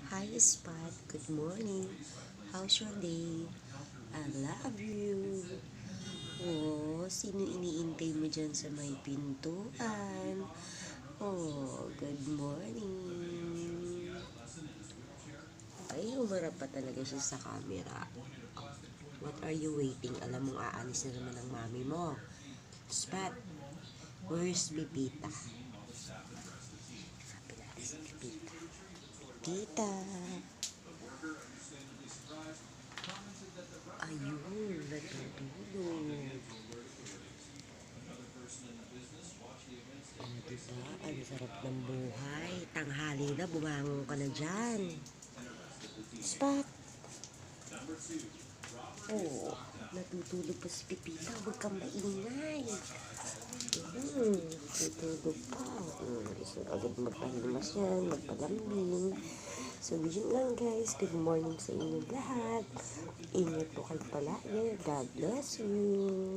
Hi, Spot. Good morning. How's your day? I love you. Oh, sino iniintay mo dyan sa may pintuan? Oh, good morning. Ay, umarap pa talaga siya sa camera. What are you waiting? Alam mong aalis na naman ang mami mo. Spot, where's Pipita? Sabi natin si Pipita. Pipita. Ayun, natutulog. Diba? Ang sarap ng buhay. Tanghali na, bumangon ka na dyan. Spot! Oo, natutulog pa si Pipita. Huwag kang maingay. Natutulog pa. So, agad magpahimas yan, magpalambing. So, yun lang guys. Good morning sa inyo lahat. Ingat po kayo palagi. God bless you.